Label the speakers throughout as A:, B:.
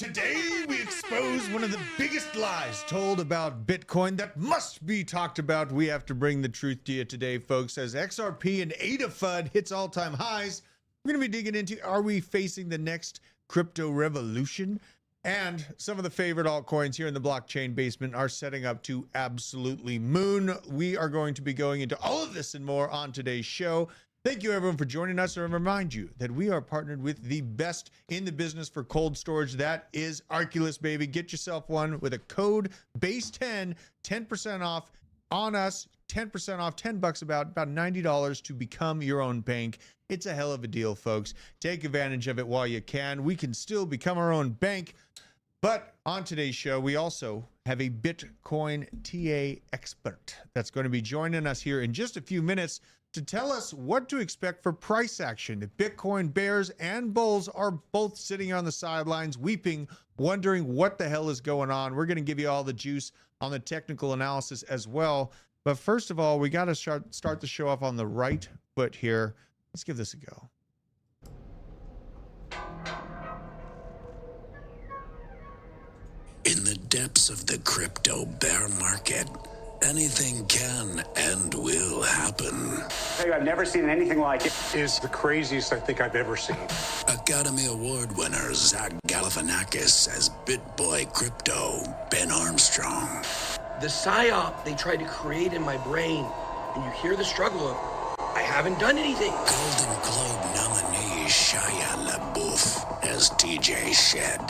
A: Today we expose one of the biggest lies told about Bitcoin that must be talked about. We have to bring the truth to you today, folks. As XRP and ADA FUD hits all-time highs, we're going to be digging into, are we facing the next crypto revolution? And some of the favorite altcoins here in the blockchain basement are setting up to absolutely moon. We are going to be going into all of this and more on today's show. Thank you, everyone, for joining us. And I remind you that we are partnered with the best in the business for cold storage. That is Arculus, baby. Get yourself one with a code BASE10, 10% off on us, 10% off, $10 about $90 to become your own bank. It's a hell of a deal, folks. Take advantage of it while you can. We can still become our own bank. But on today's show, we also have a Bitcoin TA expert that's going to be joining us here in just a few minutes to tell us what to expect for price action. The Bitcoin bears and bulls are both sitting on the sidelines, weeping, wondering what the hell is going on. We're going to give you all the juice on the technical analysis as well. But first of all, we got to start the show off on the right foot here. Let's give this a go.
B: In the depths of the crypto bear market, anything can and will happen.
C: I've never seen anything like it.
D: Is the craziest I think I've ever seen.
B: Academy Award winner Zach Galifianakis says BitBoy Crypto Ben Armstrong.
E: The psyop they tried to create in my brain, and you hear the struggle of, I haven't done anything.
B: Golden Globe nominee Shia LaBeouf as TJ Shed.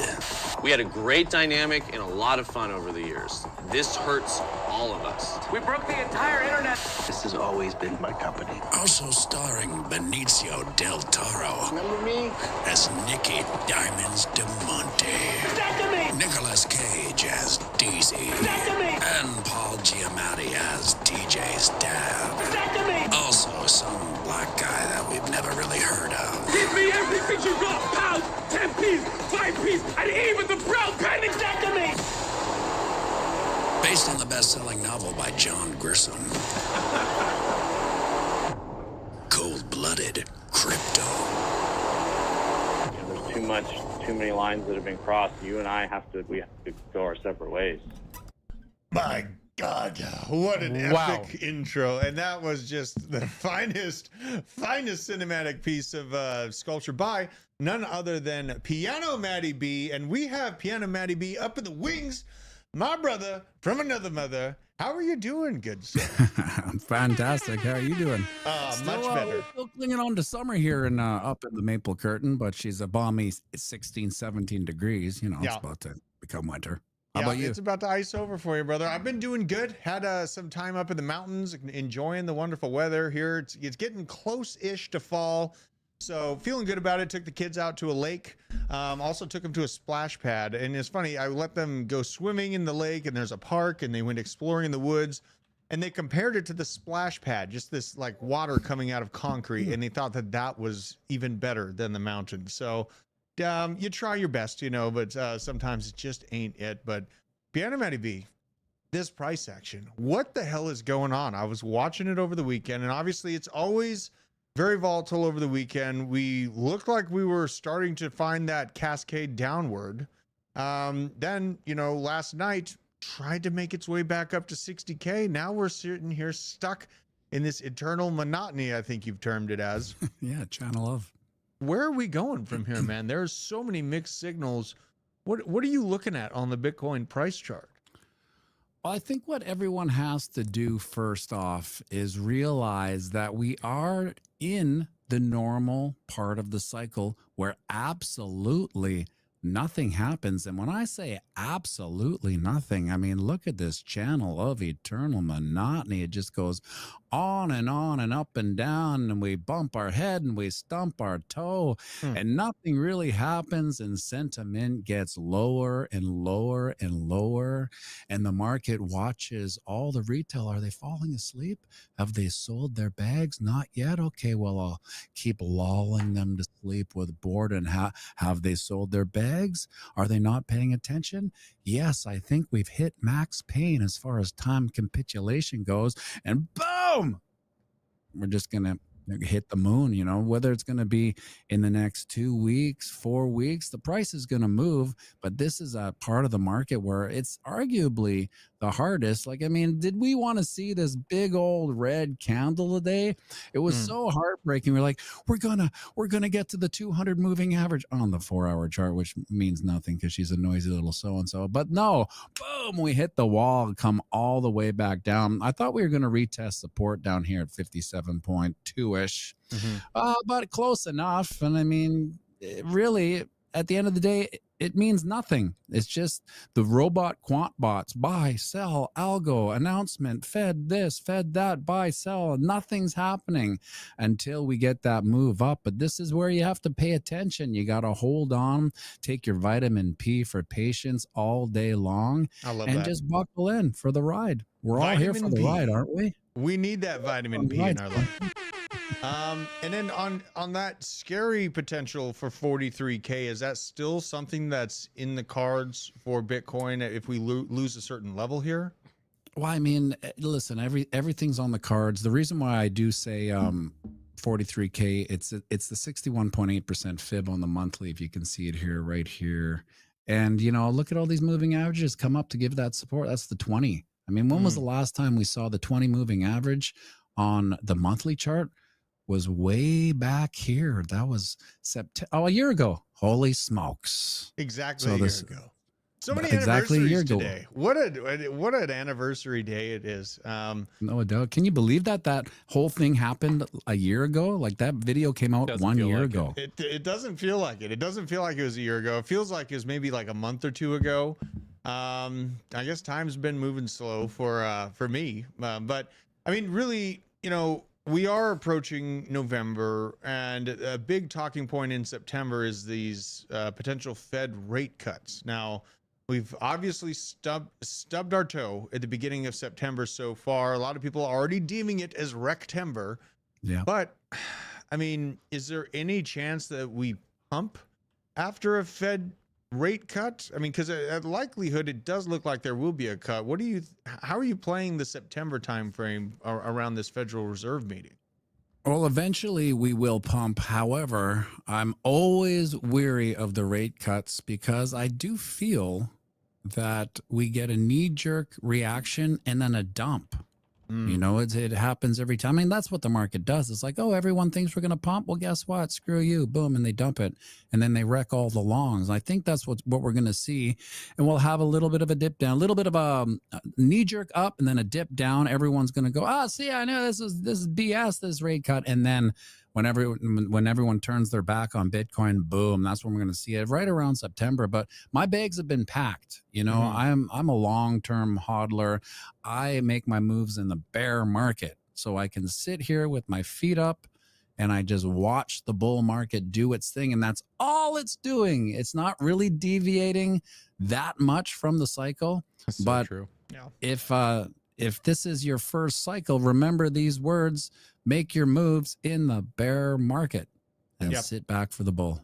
F: We had a great dynamic and a lot of fun over the years. This hurts all of us.
C: We broke the entire internet.
E: This has always been my company.
B: Also starring Benicio del Toro
E: Remember me?
B: as Nicky Diamonds DeMonte.
C: Back to me!
B: Nicolas Cage as DZ.
C: Back to me!
B: And Paul Giamatti as TJ's dad.
C: Back to me!
B: Also some black guy that we've never really heard of.
C: Give me everything you got! Pound, 10 piece, 5 piece, and even the brown pen! Back to me!
B: Based on the best-selling novel by John Grisham. Cold-blooded crypto.
F: There's too many lines that have been crossed. You and I we have to go our separate ways.
A: My God, what an epic intro. And that was just the finest cinematic piece of sculpture by none other than PIANOMATTYB. And we have PIANOMATTYB up in the wings, my brother from another mother. How are you doing, good sir?
G: I'm fantastic. How are you doing?
A: Much better.
G: We're still clinging on to summer here and up in the Maple Curtain, but she's a balmy 16, 17 degrees. You know, it's about to become winter. How about you?
A: It's about to ice over for you, brother. I've been doing good. Had some time up in the mountains, enjoying the wonderful weather here. It's getting close-ish to fall, so feeling good about it. Took the kids out to a lake. Also took them to a splash pad, and it's funny. I let them go swimming in the lake, and there's a park, and they went exploring in the woods, and they compared it to the splash pad, just this like water coming out of concrete, and they thought that that was even better than the mountain. So you try your best, you know, but sometimes it just ain't it. But PIANOMATTYB, this price action, what the hell is going on? I was watching it over the weekend, and obviously it's always very volatile over the weekend. We looked like we were starting to find that cascade downward. Then, you know, last night tried to make its way back up to 60K. Now we're sitting here stuck in this eternal monotony, I think you've termed it as.
G: Yeah, channel of.
A: Where are we going from here, man? There's so many mixed signals. What are you looking at on the Bitcoin price chart?
G: Well, I think what everyone has to do first off is realize that we are in the normal part of the cycle where absolutely nothing happens. And when I say absolutely nothing, I mean, look at this channel of eternal monotony. It just goes on and up and down, and we bump our head and we stump our toe, and nothing really happens, and sentiment gets lower and lower and lower, and the market watches all the retail. Are they falling asleep? Have they sold their bags? Not yet. Okay, well, I'll keep lulling them to sleep with bored. And have they sold their bags? Are they not paying attention? Yes, I think we've hit max pain as far as time capitulation goes, and boom, we're just going to hit the moon, you know, whether it's going to be in the next 2 weeks, 4 weeks, the price is going to move. But this is a part of the market where it's arguably the hardest. Like, I mean, did we want to see this big old red candle today? It was so heartbreaking. We're like, we're gonna get to the 200 moving average on the 4-hour chart, which means nothing because she's a noisy little so-and-so. But no, boom, we hit the wall, come all the way back down. I thought we were going to retest support down here at 57.2-ish, but close enough. And I mean, really, at the end of the day, it means nothing. It's just the robot quant bots, buy, sell, algo, announcement, fed this, fed that, buy, sell. Nothing's happening until we get that move up. But this is where you have to pay attention. You got to hold on, take your vitamin P for patience all day long, and just buckle in for the ride. We're all here for the ride, aren't we?
A: We need that vitamin P in our life. And then on that scary potential for 43K, is that still something that's in the cards for Bitcoin if we lose a certain level here?
G: Well, I mean, listen, everything's on the cards. The reason why I do say 43K, it's the 61.8% fib on the monthly, if you can see it here, right here. And, you know, look at all these moving averages come up to give that support. That's the 20. I mean, when was the last time we saw the 20 moving average on the monthly chart? Was way back here. That was a year ago. Holy smokes.
A: Exactly a year ago. So many anniversaries today. What an anniversary day it is.
G: No doubt. Can you believe that whole thing happened a year ago? Like that video came out 1 year ago.
A: It doesn't feel like it. It doesn't feel like it was a year ago. It feels like it was maybe like a month or two ago. I guess time's been moving slow for me. But I mean, really, you know, we are approaching November, and a big talking point in September is these potential Fed rate cuts. Now, we've obviously stubbed our toe at the beginning of September so far. A lot of people are already deeming it as Rectember. Yeah. But, I mean, is there any chance that we pump after a Fed rate cut? I mean, because at likelihood, it does look like there will be a cut. How are you playing the September timeframe around this Federal Reserve meeting?
G: Well, eventually we will pump. However, I'm always weary of the rate cuts because I do feel that we get a knee-jerk reaction and then a dump. You know, it happens every time. I mean, that's what the market does. It's like, oh, everyone thinks we're going to pump. Well, guess what? Screw you. Boom. And they dump it. And then they wreck all the longs. I think that's what we're going to see. And we'll have a little bit of a dip down, a little bit of a knee jerk up and then a dip down. Everyone's going to go, see, I know this is BS, this rate cut. And then when everyone turns their back on Bitcoin, boom, that's when we're going to see it right around September. But my bags have been packed. You know, I'm a long-term hodler. I make my moves in the bear market. So I can sit here with my feet up and I just watch the bull market do its thing. And that's all it's doing. It's not really deviating that much from the cycle.
A: That's so
G: but
A: true.
G: Yeah. If this is your first cycle, remember these words: make your moves in the bear market and sit back for the bull.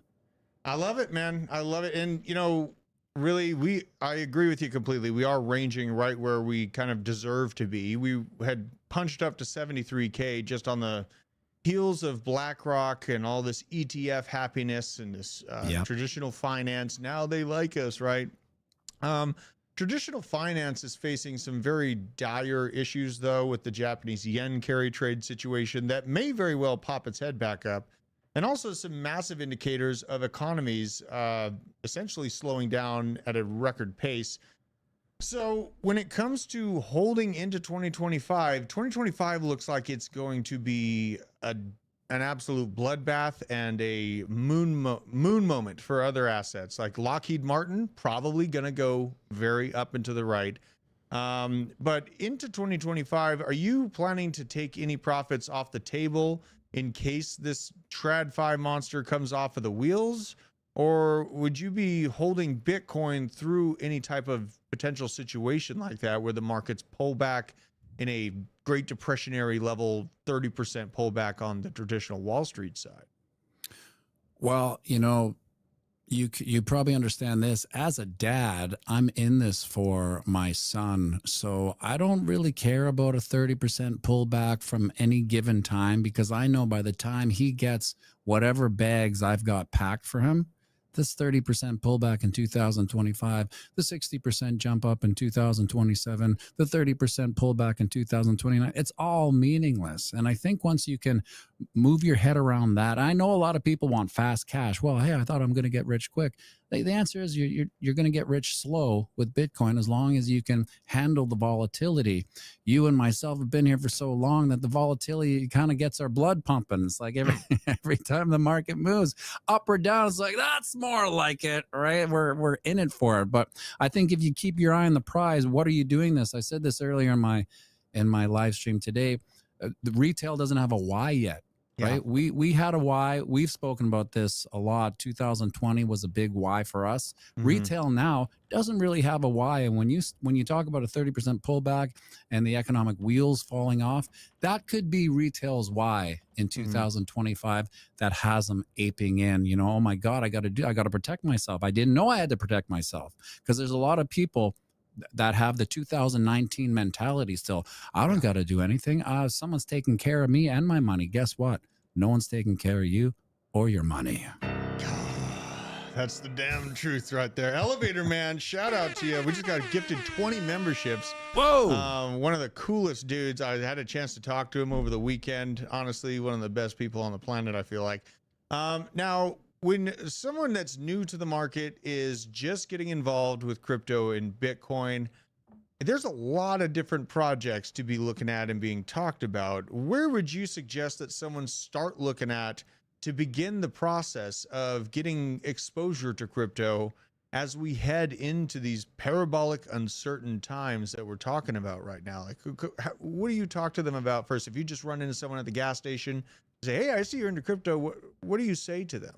A: I love it, man. I love it. And, you know, really, I agree with you completely. We are ranging right where we kind of deserve to be. We had punched up to 73K just on the heels of BlackRock and all this ETF happiness and this traditional finance. Now they like us, right? Traditional finance is facing some very dire issues, though, with the Japanese yen carry trade situation that may very well pop its head back up, and also some massive indicators of economies essentially slowing down at a record pace. So when it comes to holding into 2025 looks like it's going to be an absolute bloodbath and a moon moment for other assets like Lockheed Martin, probably going to go very up and to the right. But into 2025, are you planning to take any profits off the table in case this TradFi monster comes off of the wheels? Or would you be holding Bitcoin through any type of potential situation like that where the markets pull back in a Great Depressionary level, 30% pullback on the traditional Wall Street side?
G: Well, you know, You probably understand this. As a dad, I'm in this for my son. So I don't really care about a 30% pullback from any given time, because I know by the time he gets whatever bags I've got packed for him, this 30% pullback in 2025, the 60% jump up in 2027, the 30% pullback in 2029, it's all meaningless. And I think once you can move your head around that, I know a lot of people want fast cash. Well, hey, I thought I'm going to get rich quick. The answer is you're going to get rich slow with Bitcoin, as long as you can handle the volatility. You and myself have been here for so long that the volatility kind of gets our blood pumping. It's like every time the market moves up or down, it's like, that's more like it, right? We're in it for it. But I think if you keep your eye on the prize, what are you doing this? I said this earlier in my live stream today. The retail doesn't have a why yet. Right. Yeah. We had a why. We've spoken about this a lot. 2020 was a big why for us. Mm-hmm. Retail now doesn't really have a why. And when you talk about a 30% pullback and the economic wheels falling off, that could be retail's why in 2025 that has them aping in. You know, oh my God, I got to protect myself. I didn't know I had to protect myself, because there's a lot of people that have the 2019 mentality still. I don't got to do anything. Someone's taking care of me and my money. Guess what? No one's taking care of you or your money.
A: That's the damn truth right there. Elevator Man, shout out to you. We just got gifted 20 memberships.
G: Whoa.
A: One of the coolest dudes. I had a chance to talk to him over the weekend. Honestly, one of the best people on the planet, I feel like. Now, when someone that's new to the market is just getting involved with crypto and Bitcoin, there's a lot of different projects to be looking at and being talked about. Where would you suggest that someone start looking at to begin the process of getting exposure to crypto as we head into these parabolic, uncertain times that we're talking about right now? Like, what do you talk to them about first? If you just run into someone at the gas station, say, hey, I see you're into crypto, what do you say to them?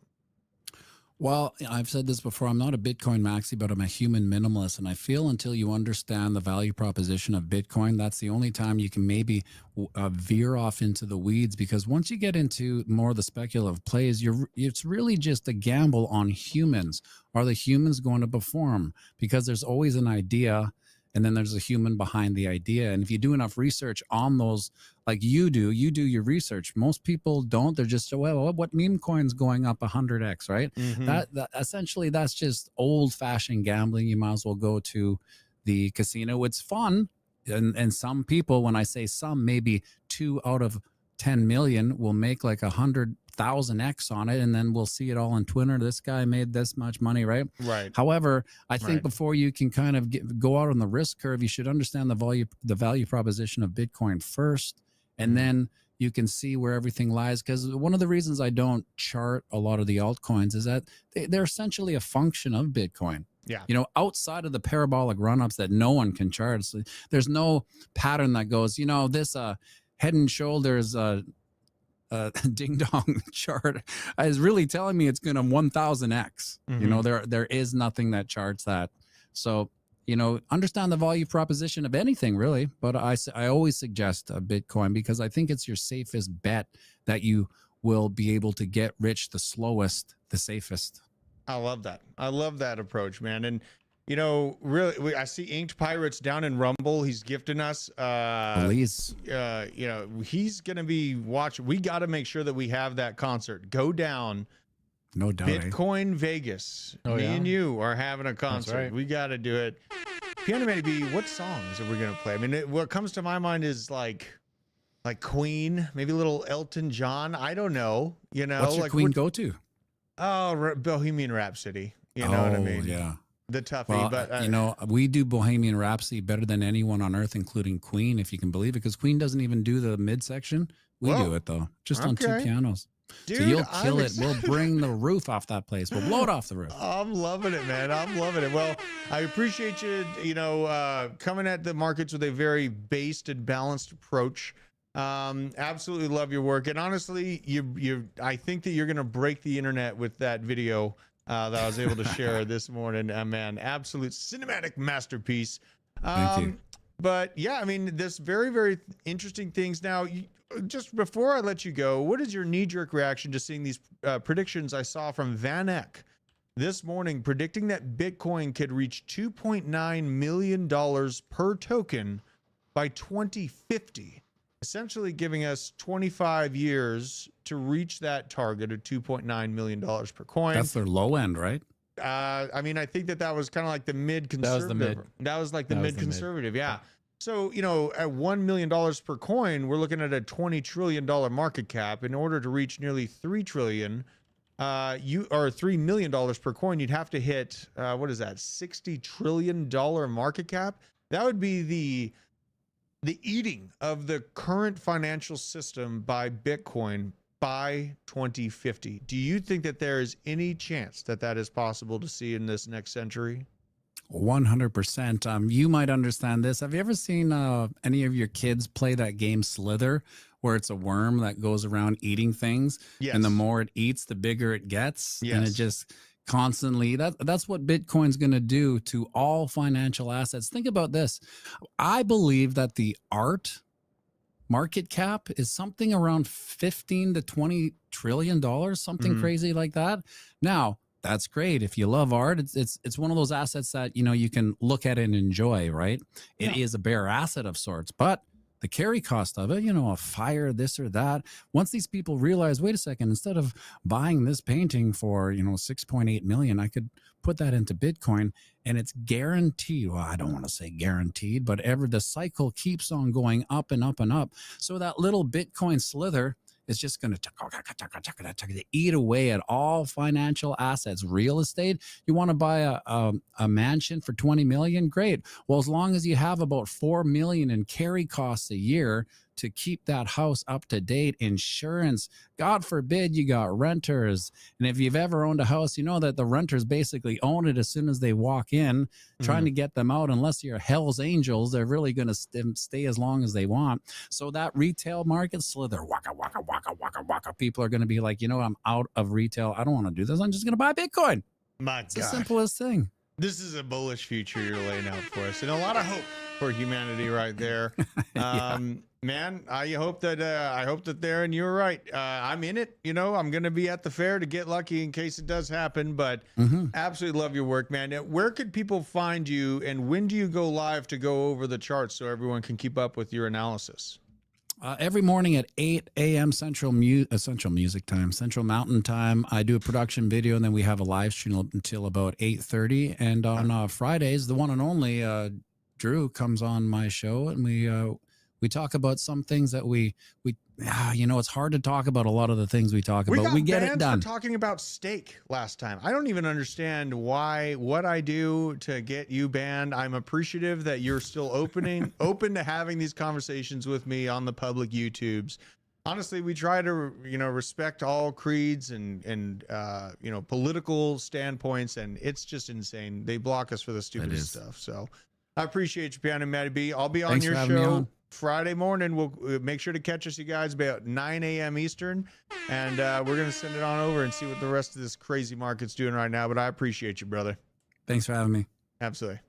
G: Well, I've said this before. I'm not a Bitcoin maxi, but I'm a human minimalist. And I feel until you understand the value proposition of Bitcoin, that's the only time you can maybe veer off into the weeds. Because once you get into more of the speculative plays, it's really just a gamble on humans. Are the humans going to perform? Because there's always an idea, and then there's a human behind the idea. And if you do enough research on those, like you do your research. Most people don't. They're just, well, what meme coin's going up 100x, right? Mm-hmm. That essentially, that's just old fashioned gambling. You might as well go to the casino. It's fun. And some people, when I say some, maybe 2 out of 10 million will make like 100,000x on it, and then we'll see it all on Twitter. This guy made this much money, right?
A: Right.
G: However, I think before you can kind of go out on the risk curve, you should understand the value proposition of Bitcoin first, and then you can see where everything lies. Because one of the reasons I don't chart a lot of the altcoins is that they're essentially a function of Bitcoin.
A: Yeah.
G: You know, outside of the parabolic run-ups that no one can chart, so there's no pattern that goes, you know, this head and shoulders ding dong chart is really telling me it's going to 1000x. You know, there is nothing that charts that. So, you know, understand the value proposition of anything really, but I always suggest a Bitcoin, because I think it's your safest bet that you will be able to get rich the slowest, the safest.
A: I love that. I love that approach, man. And you know, really, I see Inked Pirates down in Rumble. He's gifting us.
G: Please.
A: You know, he's going to be watching. We got to make sure that we have that concert go down.
G: No doubt.
A: Bitcoin Vegas. Me and you are having a concert. Right. We got to do it. PIANOMATTYB, what songs are we going to play? I mean, what comes to my mind is like Queen, maybe a little Elton John. I don't know. You know,
G: what's your
A: like
G: Queen go to?
A: Oh, Bohemian Rhapsody. You know what I mean?
G: Yeah.
A: The toughie,
G: well,
A: but
G: you know, we do Bohemian Rhapsody better than anyone on earth, including Queen, if you can believe it, because Queen doesn't even do the midsection. We do it though, just on 2 pianos.
A: Dude,
G: so you'll kill it. We'll bring the roof off that place. We'll blow it off the roof.
A: I'm loving it, man. I'm loving it. Well, I appreciate you, you know, coming at the markets with a very based and balanced approach. Absolutely love your work, and honestly, I think that you're gonna break the internet with that video that I was able to share this morning. Man, absolute cinematic masterpiece.
G: Thank you.
A: But yeah, I mean, this very, very interesting things. Now, just before I let you go, what is your knee-jerk reaction to seeing these predictions I saw from Van Eck this morning predicting that Bitcoin could reach $2.9 million per token by 2050, essentially giving us 25 years to reach that target of $2.9 million per coin.
G: That's their low end, right?
A: I mean, I think that was kind of like the mid-conservative. That was like the mid-conservative, yeah. So, you know, at $1 million per coin, we're looking at a $20 trillion market cap. In order to reach nearly $3 trillion, $3 million per coin, you'd have to hit, what is that, $60 trillion market cap? That would be the eating of the current financial system by Bitcoin by 2050. Do you think that there is any chance that that is possible to see in this next century?
G: 100%. You might understand this. Have you ever seen any of your kids play that game Slither, where it's a worm that goes around eating things?
A: Yes.
G: And the more it eats, the bigger it gets.
A: Yes.
G: And it just constantly, that's what Bitcoin's going to do to all financial assets. Think about this. I believe that the art market cap is something around 15 to 20 trillion dollars, something crazy like that. Now, that's great. If you love art, it's one of those assets that, you know, you can look at and enjoy, right? It is a bare asset of sorts, but the carry cost of it, you know, a fire, this or that. Once these people realize, wait a second, instead of buying this painting for, you know, 6.8 million, I could put that into Bitcoin and it's guaranteed. Well, I don't want to say guaranteed, but the cycle keeps on going up and up and up. So that little Bitcoin slither is just going to eat away at all financial assets. Real estate, you want to buy a mansion for 20 million? Great. Well, as long as you have about 4 million in carry costs a year to keep that house up to date, insurance, God forbid you got renters. And if you've ever owned a house, you know that the renters basically own it as soon as they walk in. Trying to get them out, unless you're Hell's Angels, they're really going to stay as long as they want. So that retail market slither, waka, waka, waka, waka, waka. People are going to be like, you know, I'm out of retail. I don't want to do this. I'm just going to buy Bitcoin. It's the simplest thing.
A: This is a bullish future you're laying out for us, and a lot of hope for humanity right there. Man, I hope that there, and you're right. I'm in it. You know, I'm going to be at the fair to get lucky in case it does happen, but absolutely love your work, man. Where could people find you, and when do you go live to go over the charts so everyone can keep up with your analysis?
G: Every morning at 8 a.m. Central Music Time, Central Mountain Time, I do a production video, and then we have a live stream until about 8:30. And on Fridays, the one and only Drew comes on my show, and we talk about some things that we you know, it's hard to talk about a lot of the things we talk about. We get it done.
A: For talking about steak last time. I don't even understand what I do to get you banned. I'm appreciative that you're still open to having these conversations with me on the public YouTubes. Honestly, we try to, you know, respect all creeds and you know, political standpoints, and it's just insane. They block us for the stupidest stuff. So I appreciate you, PIANOMATTYB. I'll be on your show Friday morning. We'll make sure to catch us, you guys, about 9 a.m. Eastern, and we're going to send it on over and see what the rest of this crazy market's doing right now. But I appreciate you, brother.
G: Thanks for having me.
A: Absolutely.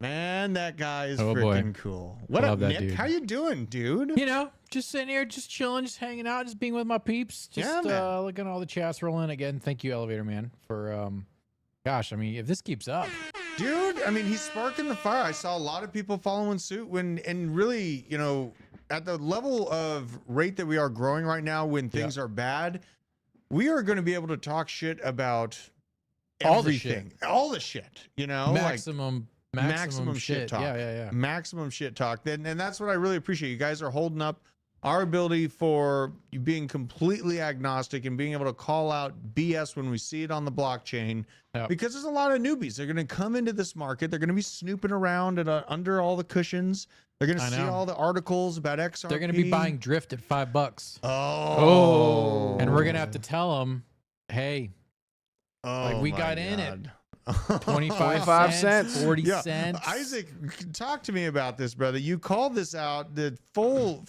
A: Man, that guy is freaking cool. What up, Nick? Dude. How you doing, dude?
H: You know, just sitting here, just chilling, just hanging out, just being with my peeps. Just looking at all the chats rolling. Again, thank you, Elevator Man, for, gosh, I mean, if this keeps up.
A: Dude, I mean, he's sparking the fire. I saw a lot of people following suit and really, you know, at the level of rate that we are growing right now, when things are bad, we are going to be able to talk shit about everything. All the shit, you know,
H: maximum
A: shit talk.
H: Yeah.
A: Maximum shit talk. And that's what I really appreciate. You guys are holding up our ability for you being completely agnostic and being able to call out BS when we see it on the blockchain, because there's a lot of newbies. They're going to come into this market. They're going to be snooping around and under all the cushions. They're going to see all the articles about XRP.
H: They're going to be buying drift at $5.
A: Oh.
H: And we're going to have to tell them, hey, like we got in it. 25 cents, 40 cents.
A: Isaac, talk to me about this, brother. You called this out. The full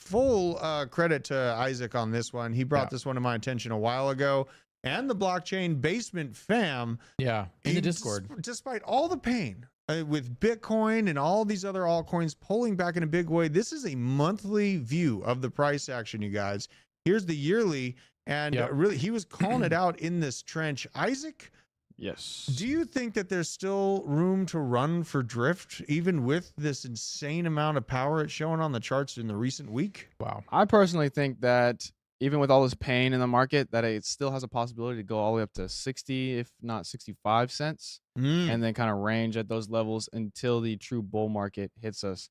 A: credit to Isaac on this one. He brought this one to my attention a while ago. And the blockchain basement fam.
H: Yeah, in the Discord.
A: Despite all the pain with Bitcoin and all these other altcoins pulling back in a big way, this is a monthly view of the price action, you guys. Here's the yearly. And really, he was calling it out in this trench. Isaac,
I: Yes.
A: Do you think that there's still room to run for drift, even with this insane amount of power it's showing on the charts in the recent week?
H: Wow.
I: I personally think that even with all this pain in the market, that it still has a possibility to go all the way up to 60, if not 65 cents, and then kind of range at those levels until the true bull market hits us.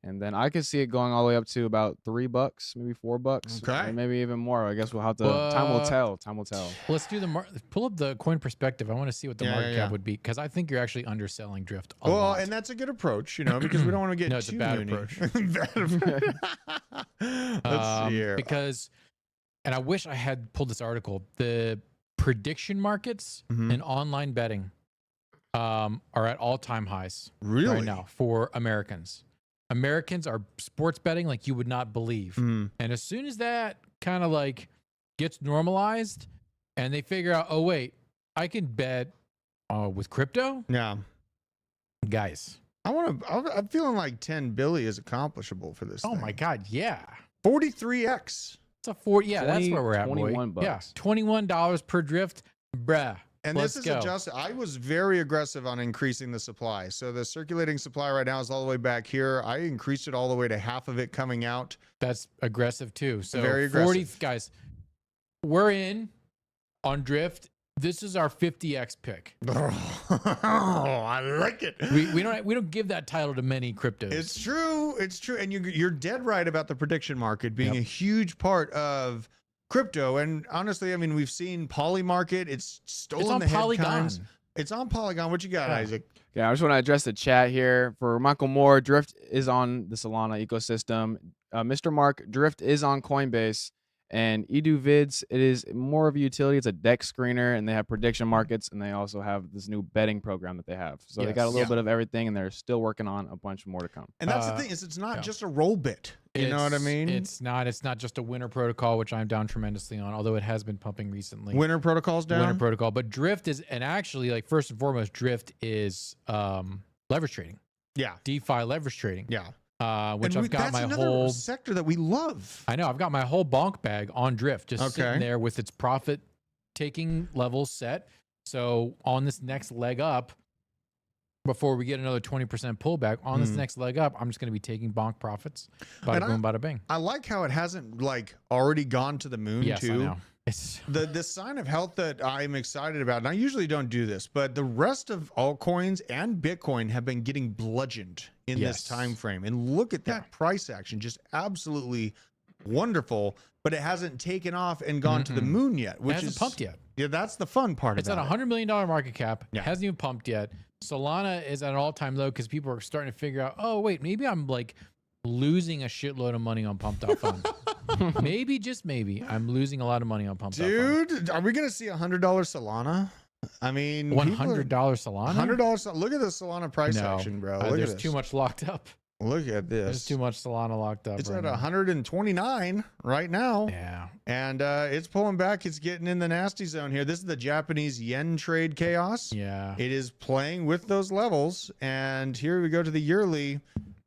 I: And then I could see it going all the way up to about $3, maybe $4,
A: Okay.
I: or maybe even more. I guess we'll have to. Time will tell. Time will tell.
H: Let's do pull up the coin perspective. I want to see what the market cap would be, because I think you're actually underselling drift. A lot.
A: And that's a good approach, because we don't want to get
H: No, it's
A: too
H: a bad
A: moony.
H: approach.
A: Bad approach. Let's see here.
H: Because, and I wish I had pulled this article. The prediction markets and online betting are at all-time highs right now for Americans. Americans are sports betting like you would not believe. And as soon as that kind of like gets normalized and they figure out, oh, wait, I can bet with crypto.
A: Yeah.
H: Guys.
A: I'm feeling like 10 billion is accomplishable for this.
H: Oh my God. Yeah.
A: 43x.
H: It's a 40. Yeah, that's where we're at.
I: $21.
H: Yeah. $21 per drift. Bruh.
A: And this is adjusted. I was very aggressive on increasing the supply. So the circulating supply right now is all the way back here. I increased it all the way to half of it coming out.
H: That's aggressive too. So
A: very aggressive.
H: 40 guys. We're in on drift. This is our 50x pick.
A: Oh, I like it.
H: We don't give that title to many cryptos.
A: It's true. It's true. And you're dead right about the prediction market being a huge part of crypto. And honestly, I mean, we've seen Poly Market. It's stolen the headlines. It's on Polygon. What you got, Isaac?
I: Yeah, I just want to address the chat here. For Michael Moore, Drift is on the Solana ecosystem. Mr. Mark, Drift is on Coinbase. And EduVids, it is more of a utility. It's a deck screener, and they have prediction markets, and they also have this new betting program that they have. So they got a little bit of everything, and they're still working on a bunch more to come.
A: And that's the thing, is it's not just a roll bit. You know what I mean?
H: It's not just a winner protocol, which I'm down tremendously on, although it has been pumping recently.
A: Winner protocol's down?
H: Winner protocol. But Drift is, and actually, like, first and foremost, Drift is leverage trading.
A: Yeah.
H: DeFi leverage trading.
A: Yeah.
H: Which I've got my whole
A: sector that we love.
H: I know. I've got my whole bonk bag on Drift, just sitting there with its profit taking levels set. So on this next leg up, before we get another 20% pullback, on this next leg up, I'm just going to be taking bonk profits. Bada boom, bada bing.
A: I like how it hasn't like already gone to the moon too.
H: I know. It's
A: the sign of health that I'm excited about, and I usually don't do this, but the rest of altcoins and Bitcoin have been getting bludgeoned in this time frame. And look at that price action, just absolutely wonderful. But it hasn't taken off and gone to the moon yet, which
H: hasn't pumped yet.
A: Yeah, that's the fun part.
H: It's at $100 million market cap. It hasn't even pumped yet. Solana is at an all-time low because people are starting to figure out, oh wait, maybe I'm like losing a shitload of money on pumped out funds. Maybe, just maybe, I'm losing a lot of money on pumped out funds.
A: Dude, are we going to see $100 Solana? I mean,
H: $100 Solana?
A: $100. Look at the Solana price action, bro. Look
H: there's
A: at this.
H: too much locked up.
A: Look at this.
H: There's too much Solana locked up.
A: It's
H: right
A: at
H: now.
A: 129 right now.
H: Yeah.
A: And it's pulling back. It's getting in the nasty zone here. This is the Japanese yen trade chaos.
H: Yeah.
A: It is playing with those levels. And here we go to the yearly.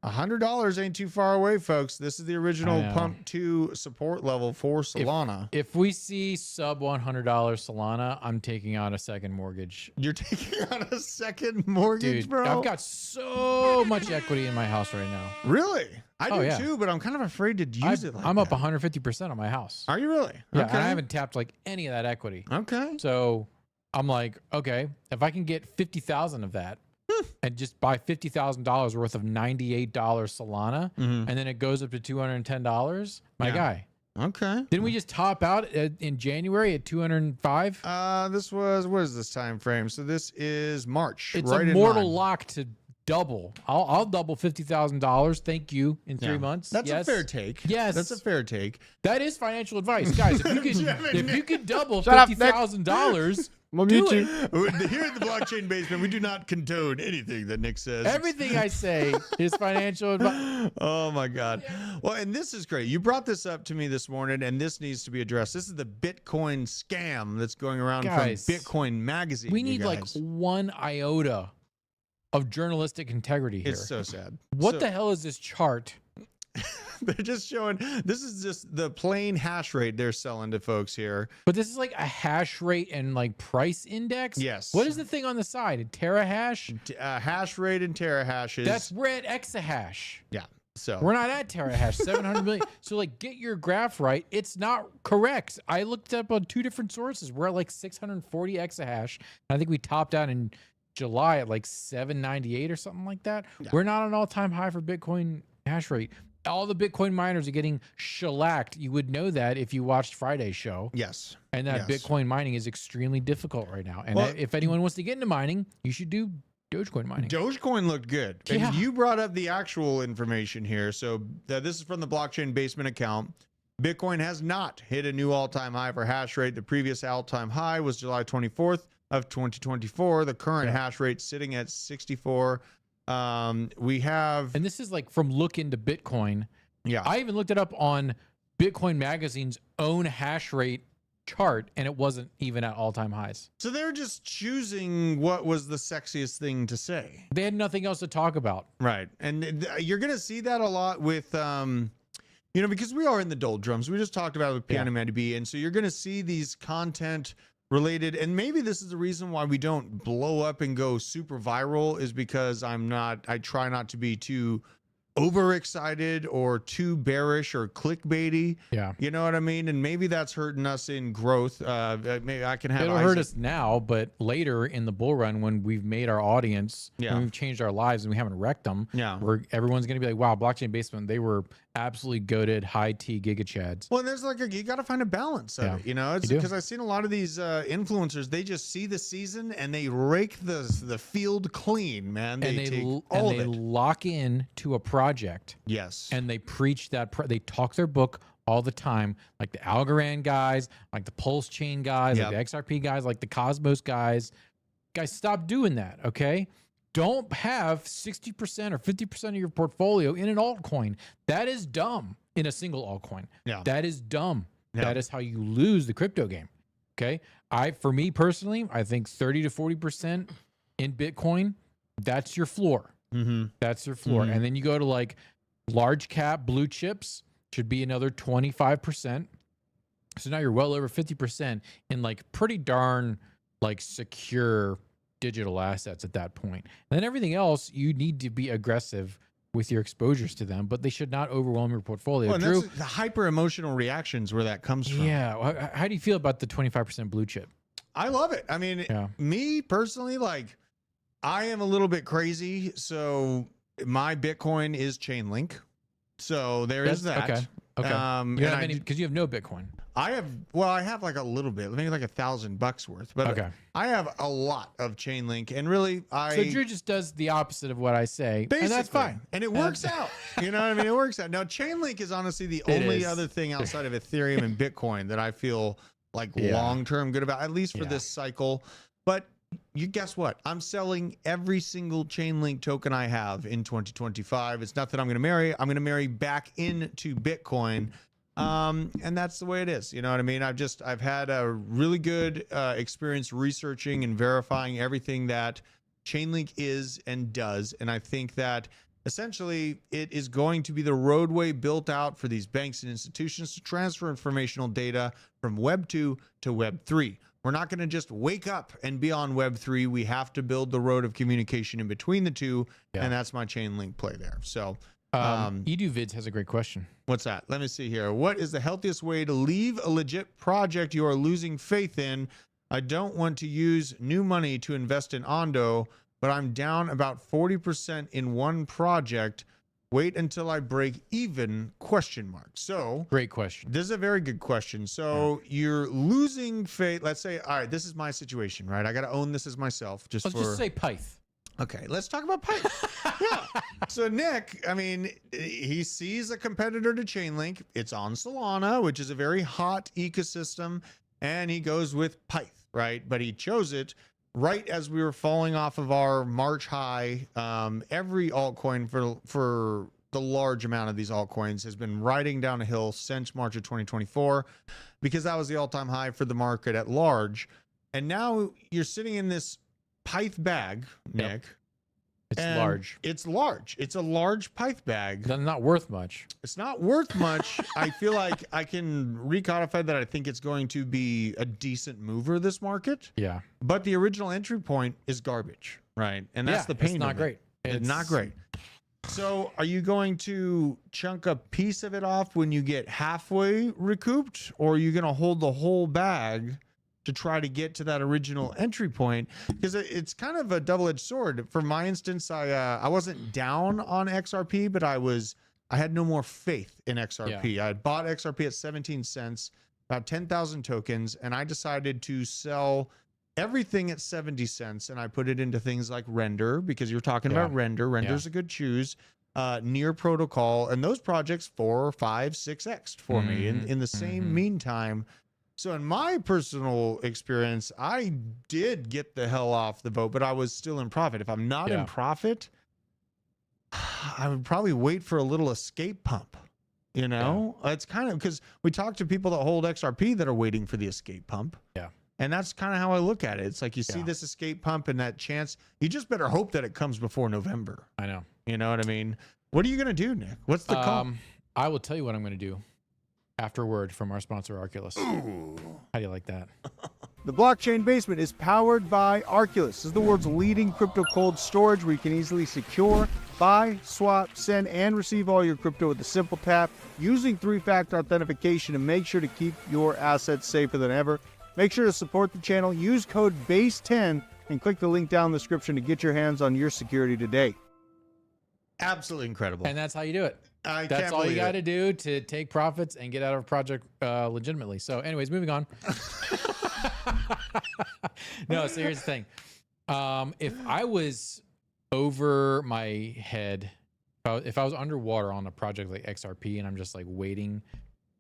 A: $100 ain't too far away, folks. This is the original pump 2 support level for Solana.
H: If we see sub $100 Solana, I'm taking out a second mortgage.
A: You're taking out a second mortgage,
H: Dude,
A: bro?
H: I've got so much equity in my house right now.
A: Really? I do too, but I'm kind of afraid to use it like
H: I'm up
A: that.
H: 150% on my house.
A: Are you really?
H: Yeah,
A: Okay.
H: and I haven't tapped like any of that equity.
A: Okay.
H: So I'm like, okay, if I can get 50,000 of that and just buy $50,000 worth of $98 Solana, and then it goes up to $210, my guy.
A: Okay.
H: Didn't we just top out in January at 205?
A: This was, what is this time frame? So this is March.
H: It's
A: right
H: a
A: in
H: mortal
A: line.
H: lock to double. I'll double $50,000. Thank you in 3 months.
A: That's a fair take.
H: Yes,
A: that's a fair take.
H: That is financial advice, guys. If you could double
I: Shut up,
H: $50,000, do
I: mute
H: it.
I: you.
A: Here at the Blockchain Basement, we do not condone anything that Nick says.
H: Everything I say is financial advice.
A: Oh my God. Well, and this is great. You brought this up to me this morning, and this needs to be addressed. This is the Bitcoin scam that's going around
H: Guys,
A: from Bitcoin Magazine.
H: We need like 1 iota of journalistic integrity here.
A: It's so sad.
H: What the hell is this chart?
A: They're just showing, this is just the plain hash rate they're selling to folks here.
H: But this is like a hash rate and like price index.
A: Yes.
H: What is the thing on the side? A terahash?
A: Hash rate and terahashes.
H: We're at exahash.
A: Yeah. So
H: we're not at terahash, 700 million. So like, get your graph right. It's not correct. I looked up on 2 different sources. We're at like 640 exahash. I think we topped out in July at like 798 or something like that. Yeah. We're not an all-time high for Bitcoin hash rate. All the Bitcoin miners are getting shellacked. You would know that if you watched Friday's show.
A: Yes.
H: And that Bitcoin mining is extremely difficult right now. And if anyone wants to get into mining, you should do Dogecoin mining.
A: Dogecoin looked good.
H: Yeah.
A: And you brought up the actual information here. So this is from the Blockchain Basement account. Bitcoin has not hit a new all-time high for hash rate. The previous all-time high was July 24th of 2024. The current hash rate sitting at 64. We have,
H: and this is like from Look Into Bitcoin.
A: Yeah.
H: I even looked it up on Bitcoin Magazine's own hash rate chart, and it wasn't even at all-time highs.
A: So they're just choosing what was the sexiest thing to say.
H: They had nothing else to talk about.
A: Right. And you're going to see that a lot with, you know, because we are in the doldrums. We just talked about it with PIANOMATTYB. And so you're going to see these content related, and maybe this is the reason why we don't blow up and go super viral, is because I try not to be too overexcited or too bearish or clickbaity.
H: Yeah.
A: You know what I mean? And maybe that's hurting us in growth. Maybe I can have
H: it'll hurt us now, but later in the bull run, when we've made our audience, when we've changed our lives and we haven't wrecked them, everyone's going to be like, wow, Blockchain Basement, they were absolutely goated high T giga chads.
A: Well, there's like you got to find a balance of it, you know. It's because I've seen a lot of these influencers. They just see the season and they rake the field clean, man. They
H: lock in to a project.
A: Yes,
H: and they preach that. They talk their book all the time, like the Algorand guys, like the Pulse Chain guys, like the XRP guys, like the Cosmos guys. Guys, stop doing that, okay? Don't have 60% or 50% of your portfolio in an altcoin. That is dumb in a single altcoin.
A: Yeah.
H: That is dumb. Yeah. That is how you lose the crypto game. Okay. For me personally, I think 30 to 40% in Bitcoin, that's your floor.
A: Mm-hmm.
H: That's your floor. Mm-hmm. And then you go to like large cap blue chips, should be another 25%. So now you're well over 50% in like pretty darn like secure digital assets at that point. And then everything else, you need to be aggressive with your exposures to them, but they should not overwhelm your portfolio.
A: Well, Drew, that's the hyper emotional reactions where that comes from.
H: Yeah. How do you feel about the 25% blue chip?
A: I love it. I mean, me personally, like, I am a little bit crazy. So my Bitcoin is Chainlink. So there is that.
H: Okay. Okay. You don't have any, because you have no Bitcoin.
A: I have like a little bit, maybe like $1,000 worth, but I have a lot of Chainlink, and really,
H: so Drew just does the opposite of what I say, and that's fine,
A: and it works out. You know what I mean? It works out. Now, Chainlink is honestly the only other thing outside of Ethereum and Bitcoin that I feel like long-term good about, at least for this cycle. But you guess what? I'm selling every single Chainlink token I have in 2025. It's not that I'm going to marry. I'm going to marry back into Bitcoin. And that's the way it is. You know what I mean? I've had a really good experience researching and verifying everything that Chainlink is and does. And I think that essentially it is going to be the roadway built out for these banks and institutions to transfer informational data from Web 2 to Web 3. We're not going to just wake up and be on Web 3. We have to build the road of communication in between the two. And that's my Chainlink play there. So
H: EduVids has a great question.
A: What's that? Let me see here. What is the healthiest way to leave a legit project you are losing faith in? I don't want to use new money to invest in Ondo, but I'm down about 40% in one project. Wait until I break even, ? So
H: great question.
A: This is a very good question. So you're losing faith. Let's say, all right, this is my situation, right? I got to own this as myself.
H: Let's just say Pyth.
A: Okay, let's talk about Pyth. Yeah. So Nick, I mean, he sees a competitor to Chainlink. It's on Solana, which is a very hot ecosystem, and he goes with Pyth, right? But he chose it right as we were falling off of our March high. Every altcoin for the large amount of these altcoins has been riding down a hill since March of 2024, because that was the all-time high for the market at large. And now you're sitting in this Pyth bag, Nick.
H: It's large.
A: It's large. It's a large Pyth bag.
H: Not worth much.
A: It's not worth much. I feel like I can recodify that. I think it's going to be a decent mover this market.
H: Yeah.
A: But the original entry point is garbage, right? And that's the pain.
H: It's not
A: of it.
H: great.
A: It's not great. So are you going to chunk a piece of it off when you get halfway recouped, or are you going to hold the whole bag to try to get to that original entry point? Because it's kind of a double-edged sword. For my instance, I wasn't down on XRP, but I had no more faith in XRP.
H: Yeah.
A: I had bought XRP at 17 cents, about 10,000 tokens, and I decided to sell everything at 70 cents, and I put it into things like Render, because you're talking about Render. Render's a good choose. Near Protocol, and those projects 4, 5, 6x for me in the same meantime. So in my personal experience, I did get the hell off the boat, but I was still in profit. If I'm not in profit, I would probably wait for a little escape pump. You know, it's kind of because we talk to people that hold XRP that are waiting for the escape pump.
H: Yeah.
A: And that's kind of how I look at it. It's like you see this escape pump and that chance, you just better hope that it comes before November.
H: I know.
A: You know what I mean? What are you going to do, Nick? What's the call?
H: I will tell you what I'm going to do after a word from our sponsor, Arculus.
A: Ooh.
H: How do you like that?
J: The Blockchain Basement is powered by Arculus. This is the world's leading crypto cold storage where you can easily secure, buy, swap, send, and receive all your crypto with a simple tap using 3-factor authentication to make sure to keep your assets safer than ever. Make sure to support the channel, use code BASE10, and click the link down in the description to get your hands on your security today.
A: Absolutely incredible.
H: And that's how you do it.
A: That's
H: all you got to do to take profits and get out of a project legitimately. So anyways, moving on. No, so here's the thing. If I was over my head, if I was underwater on a project like XRP and I'm just like waiting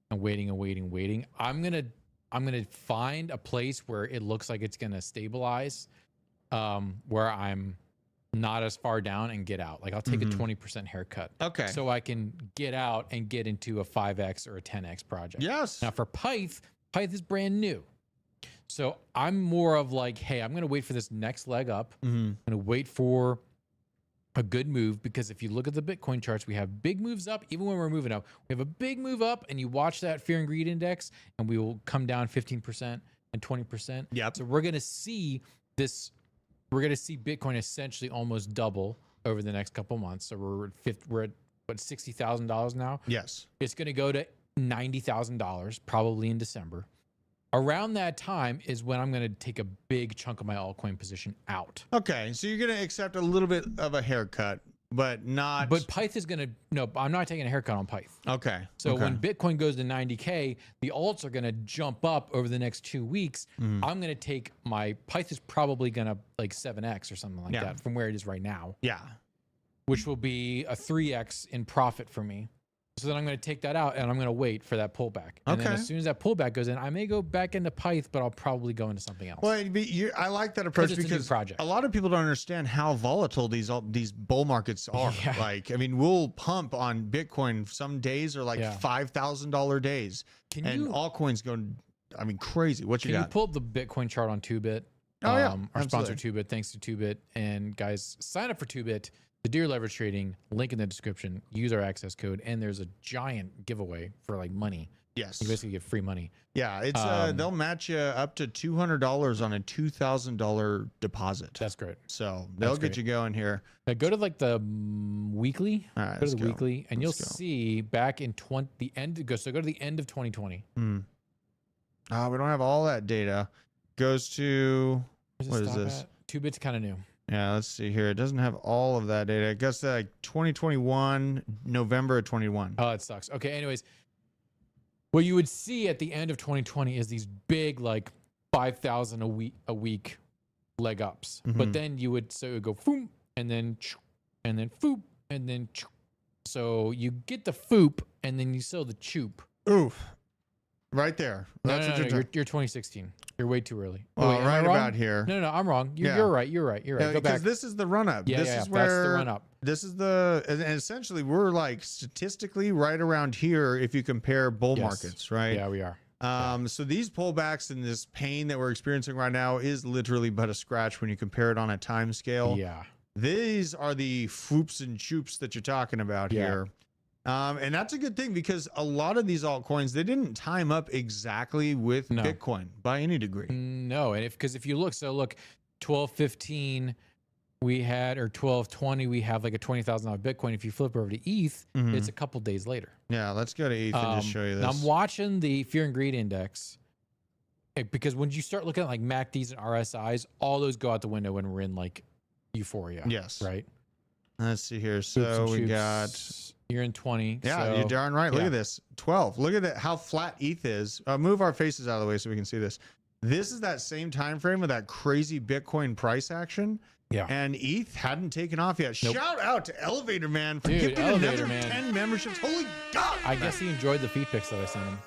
H: and waiting and waiting, I'm going to find a place where it looks like it's going to stabilize, where I'm not as far down and get out. Like I'll take a 20% haircut.
A: Okay.
H: So I can get out and get into a 5X or a 10X project.
A: Yes.
H: Now for Pyth is brand new. So I'm more of like, hey, I'm going to wait for this next leg up. I'm going to wait for a good move, because if you look at the Bitcoin charts, we have big moves up. Even when we're moving up, we have a big move up, and you watch that fear and greed index and we will come down 15% and 20%.
A: Yeah.
H: So we're going to see this. We're going to see Bitcoin essentially almost double over the next couple months. So we're at what, $60,000 now?
A: Yes.
H: It's going to go to $90,000 probably in December. Around that time is when I'm going to take a big chunk of my altcoin position out.
A: Okay, so you're going to accept a little bit of a haircut, but not...
H: But Pyth is going to... No, I'm not taking a haircut on Pyth.
A: Okay.
H: So when Bitcoin goes to 90K, the alts are going to jump up over the next 2 weeks. I'm going to take my... Pyth is probably going to like 7X or something like that from where it is right now.
A: Yeah.
H: Which will be a 3X in profit for me. So then I'm going to take that out and I'm going to wait for that pullback. And then as soon as that pullback goes in, I may go back into Pyth, but I'll probably go into something else.
A: Well, I like that approach because
H: a
A: lot of people don't understand how volatile these bull markets are.
H: Yeah.
A: Like, I mean, we'll pump on Bitcoin. Some days are like $5,000 days. And altcoins go, I mean, crazy. What you got?
H: Can you pull up the Bitcoin chart on 2Bit?
A: Oh, yeah.
H: Our sponsor 2Bit. Thanks to 2Bit. And guys, sign up for 2Bit. The Deer Leverage Trading, link in the description. Use our access code, and there's a giant giveaway for like money.
A: Yes,
H: you basically get free money.
A: Yeah, it's they'll match you up to $200 on a $2,000 deposit.
H: That's great.
A: So they'll get you going here.
H: Now go to like the weekly.
A: All right,
H: go to the weekly, and you'll see back in go to the end of 2020.
A: We don't have all that data. Goes to what is this?
H: 2Bit's kind of new.
A: Yeah, let's see here. It doesn't have all of that data. It goes to like 2021, November of 21.
H: Oh, it sucks. Okay, anyways, what you would see at the end of 2020 is these big like 5,000 a week leg ups. But then it would go foom and then foop and then so you get the foop and then you sell the choop.
A: Oof. Right there.
H: That's what you're 2016. You're way too early.
A: Well, wait, right about here.
H: No, I'm wrong. You're right. You're right. Go back.
A: Because this is the run up.
H: Yeah,
A: this is where
H: that's the run up.
A: This is and essentially we're like statistically right around here if you compare bull markets, right?
H: Yeah, we are.
A: So these pullbacks and this pain that we're experiencing right now is literally but a scratch when you compare it on a time scale.
H: Yeah.
A: These are the foops and choops that you're talking about here. And that's a good thing because a lot of these altcoins, they didn't time up exactly with Bitcoin by any degree.
H: No, and if you look, 12.15 we had, or 12.20 we have like a $20,000 Bitcoin. If you flip over to ETH, it's a couple days later.
A: Yeah, let's go to ETH and just show you this.
H: Now I'm watching the Fear and Greed Index because when you start looking at like MACDs and RSIs, all those go out the window when we're in like euphoria.
A: Yes.
H: Right.
A: Let's see here. So we got...
H: You're in 20.
A: Yeah,
H: so,
A: you're darn right. Look at this. 12. Look at that. How flat ETH is. Move our faces out of the way so we can see this. This is that same time frame of that crazy Bitcoin price action.
H: Yeah.
A: And ETH hadn't taken off yet.
H: Nope.
A: Shout out to Elevator Man for
H: Dude,
A: gifting
H: Elevator
A: another
H: Man.
A: 10 memberships. Holy God.
H: I guess he enjoyed the feed pics that I sent him.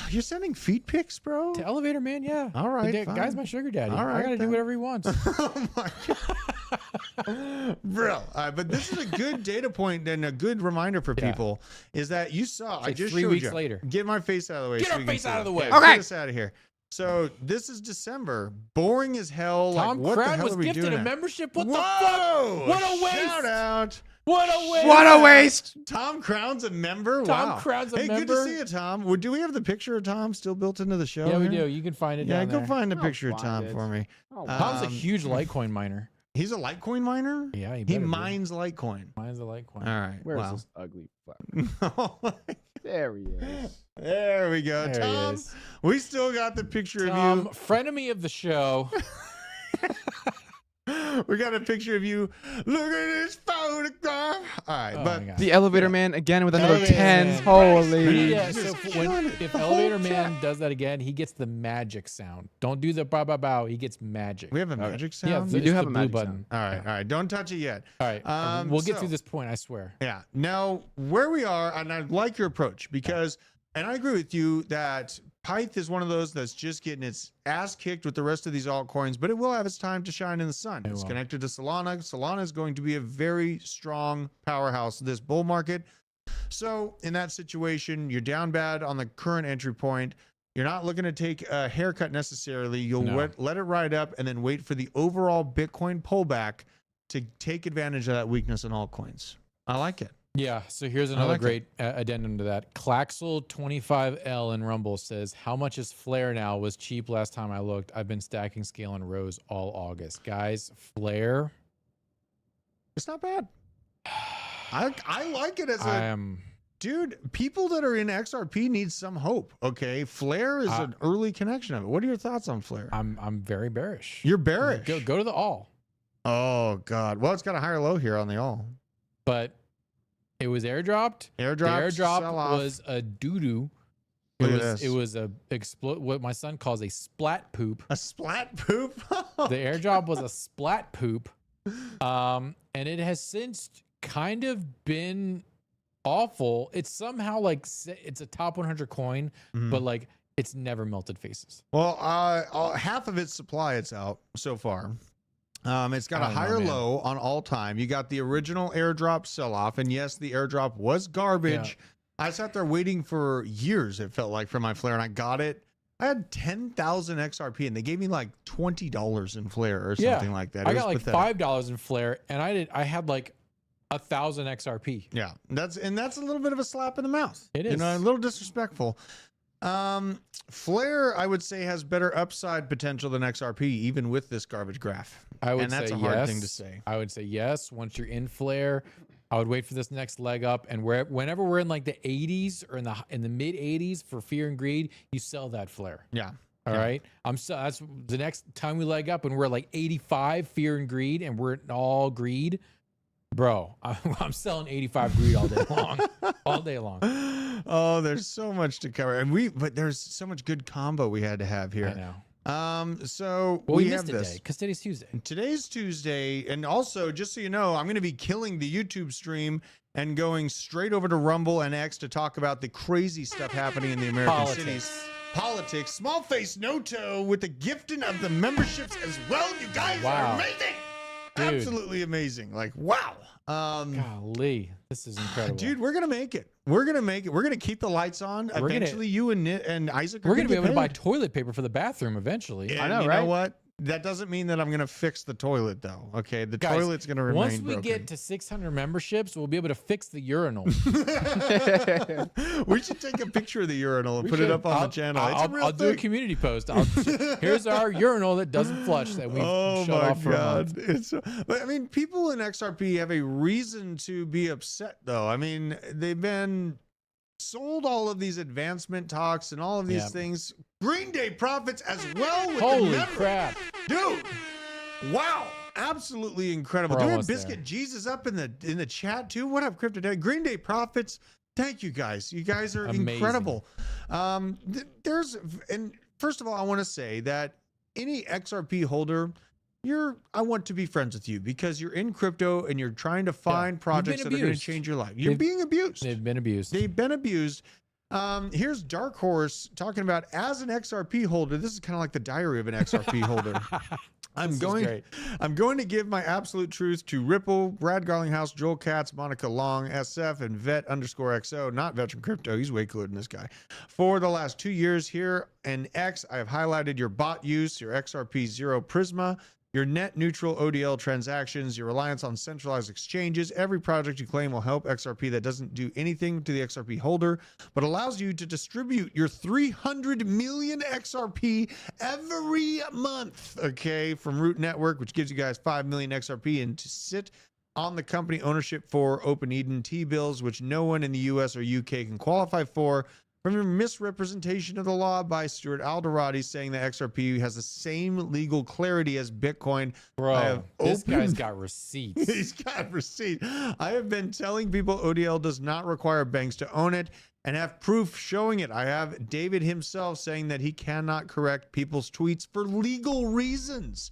A: You're sending feet pics, bro?
H: To Elevator Man, yeah.
A: All right.
H: The guy's my sugar daddy.
A: All right,
H: I got to do whatever he wants.
A: Oh my God. Bro. But this is a good data point and a good reminder for people is that you saw, I just
H: 3
A: showed
H: weeks
A: you.
H: later.
A: Get my face out of the way.
H: Get
A: so
H: our
A: we can
H: face
A: see
H: out of
A: it.
H: the way.
A: Yeah,
I: Okay.
A: Get us out of here. So this is December. Boring as hell.
H: Tom
A: like, what the
H: Crown
A: hell
H: was
A: are we
H: gifted
A: doing
H: a
A: at?
H: membership. What the
A: Whoa!
H: fuck? What a waste.
A: Shout out.
H: What a waste.
I: What a waste.
A: Tom Crown's a member?
H: Tom
A: Wow.
H: Crown's a
A: hey,
H: member.
A: good to see you, Tom. Do we have the picture of Tom still built into the show?
H: Yeah, we
A: here?
H: do. You can find it
A: Yeah,
H: down
A: go
H: there.
A: find the
I: I'll
A: picture of Tom
I: find it.
A: for me.
H: Tom's a huge Litecoin miner.
A: He's a Litecoin miner?
H: Yeah, he
A: He
H: better be.
A: mines Litecoin.
H: Mine's a Litecoin.
A: All right.
I: Where's
A: wow.
I: this ugly fuck? There he is.
A: There we go.
H: There he
A: Tom,
H: is.
A: we still got the picture
H: Tom,
A: of you.
H: frenemy of the show.
A: We got a picture of you. Look at this photograph. All right,
H: Oh
A: but
H: my God.
I: The Elevator Man again with another
H: Elevator
I: 10.
H: Man.
I: Holy.
H: Yeah,
A: Just
H: so
A: killing it.
H: if
A: The whole
H: Elevator Man
A: chat.
H: does that again, he gets the magic sound. Don't do the bow bow bow. He gets magic.
A: we have a magic sound.
H: Yeah,
I: We do
H: it's
I: have
H: the
I: a
H: blue
I: magic
H: button.
A: All right, all right. Don't touch it yet.
H: All right, we'll get
A: so-
H: through this point. I swear.
A: Yeah. Now, where we are, and I like your approach because, and I agree with you that Pyth is one of those that's just getting its ass kicked with the rest of these altcoins, but it will have its time to shine in the sun. It's
H: will.
A: connected to Solana. Solana is going to be a very strong powerhouse this bull market. So in that situation, you're down bad on the current entry point. You're not looking to take a haircut necessarily. You'll
H: No.
A: let it ride up and then wait for the overall Bitcoin pullback to take advantage of that weakness in altcoins. I like it.
H: Yeah, so here's another
A: like
H: great addendum to that. Claxel25L in Rumble says, how much is Flare now? Was cheap last time I looked. I've been stacking scale and rows all August. Guys, Flare.
A: It's not bad. I like it as
H: I
A: a
H: am.
A: dude. People that are in XRP need some hope. Okay, Flare is an early connection of it. What are your thoughts on Flare?
H: I'm very bearish.
A: You're bearish.
H: Go to the all.
A: Oh God. Well, it's got a higher low here on the all.
H: But it was airdropped.
A: Airdrop.
H: The airdrop
A: sell-off.
H: was a doo-doo.
A: Look at
H: It
A: this.
H: was a what my son calls a splat poop.
A: A splat poop.
H: The airdrop was a splat poop. And it has since kind of been awful. It's somehow like it's a top 100 coin, but like it's never melted faces.
A: Well, half of its supply it's out so far. It's got a
H: I don't know,
A: higher
H: man.
A: low on all time. You got the original airdrop sell-off, and yes, the airdrop was garbage. I sat there waiting for years, it felt like, for my Flare, and I got it. I had 10,000 XRP, and they gave me like $20 in Flare or something like that. It
H: I
A: was
H: got like
A: pathetic.
H: $5 in Flare, and I had like 1,000 XRP.
A: Yeah, that's a little bit of a slap in the mouth.
H: It
A: You know, a
H: is.
A: little disrespectful. Flare, I would say, has better upside potential than XRP, even with this garbage graph.
H: I would
A: and that's
H: say
A: a hard
H: yes.
A: thing to say.
H: I would say yes. Once you're in Flare, I would wait for this next leg up, and whenever we're in like the 80s or in the mid 80s for Fear and Greed, you sell that Flare.
A: Yeah.
H: All right. That's the next time we leg up, and we're like 85 Fear and Greed, and we're all greed. Bro, I'm selling 85 greed all day long. All day long.
A: Oh, there's so much to cover, but there's so much good combo we had to have here.
H: I know.
A: So
H: Well,
A: we
H: we
A: have
H: missed a
A: this
H: day because today's Tuesday.
A: Today's Tuesday, and also just so you know, I'm going to be killing the YouTube stream and going straight over to Rumble and X to talk about the crazy stuff happening in the American cities. Politics. Small face, no toe, with the gifting of the memberships as well. You guys are amazing.
H: Dude.
A: Absolutely amazing. Like, wow.
H: Golly, this is incredible.
A: Dude, we're gonna make it. We're gonna keep the lights on.
H: We're
A: Eventually, you and Isaac
H: We're gonna be able to
A: paid.
H: buy toilet paper for the bathroom eventually.
A: And
I: I know,
A: you
I: right?
A: know what? That doesn't mean that I'm going to fix the toilet, though. Okay, the
H: Guys,
A: toilet's going to remain
H: once we
A: broken.
H: get to 600 memberships, we'll be able to fix the urinal.
A: We should take a picture of the urinal and put it up on the channel.
H: I'll do a community post. Here's our urinal that doesn't flush that we've shut off for a month.
A: But I mean, people in XRP have a reason to be upset, though. I mean, they've been sold all of these advancement talks and all of these things. Green Day profits as well. With
H: Holy crap,
A: dude! Wow, absolutely incredible.
H: We're
A: Do we have
H: almost
A: Biscuit
H: there.
A: Jesus up in the chat too? What up, Crypto Day? Green Day profits. Thank you guys. You guys are
H: Amazing.
A: incredible. And first of all, I want to say that any XRP holder, I want to be friends with you because you're in crypto and you're trying to find projects that are going to change your life. You're being abused.
H: They've been abused.
A: They've been abused. Here's Dark Horse talking about, as an XRP holder, this is kind of like the diary of an XRP holder. I'm going to give my absolute truth to Ripple, Brad Garlinghouse, Joel Katz, Monica Long, SF, and Vet_XO, not Veteran Crypto. He's way cooler than this guy. For the last 2 years here in X, I have highlighted your bot use, your XRP Zero Prisma, your net neutral ODL transactions, your reliance on centralized exchanges. Every project you claim will help XRP that doesn't do anything to the XRP holder, but allows you to distribute your 300 million XRP every month, okay, from Root Network, which gives you guys 5 million XRP, and to sit on the company ownership for Open Eden T-bills, which no one in the US or UK can qualify for, from your misrepresentation of the law by Stuart Alderati, saying that XRP has the same legal clarity as Bitcoin.
H: Bro, this guy's got receipts.
A: He's got receipts. I have been telling people ODL does not require banks to own it and have proof showing it. I have David himself saying that he cannot correct people's tweets for legal reasons.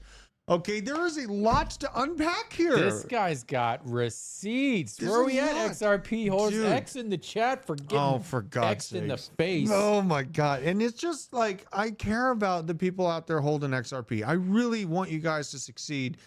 A: Okay, there is a lot to unpack here.
H: This guy's got receipts.
A: There's
H: Where are
A: a
H: we at,
A: lot.
H: XRP holders?
A: Dude.
H: X in the chat for getting
A: for God's
H: X in the
A: sakes.
H: face.
A: Oh my God. And it's just like, I care about the people out there holding XRP. I really want you guys to succeed.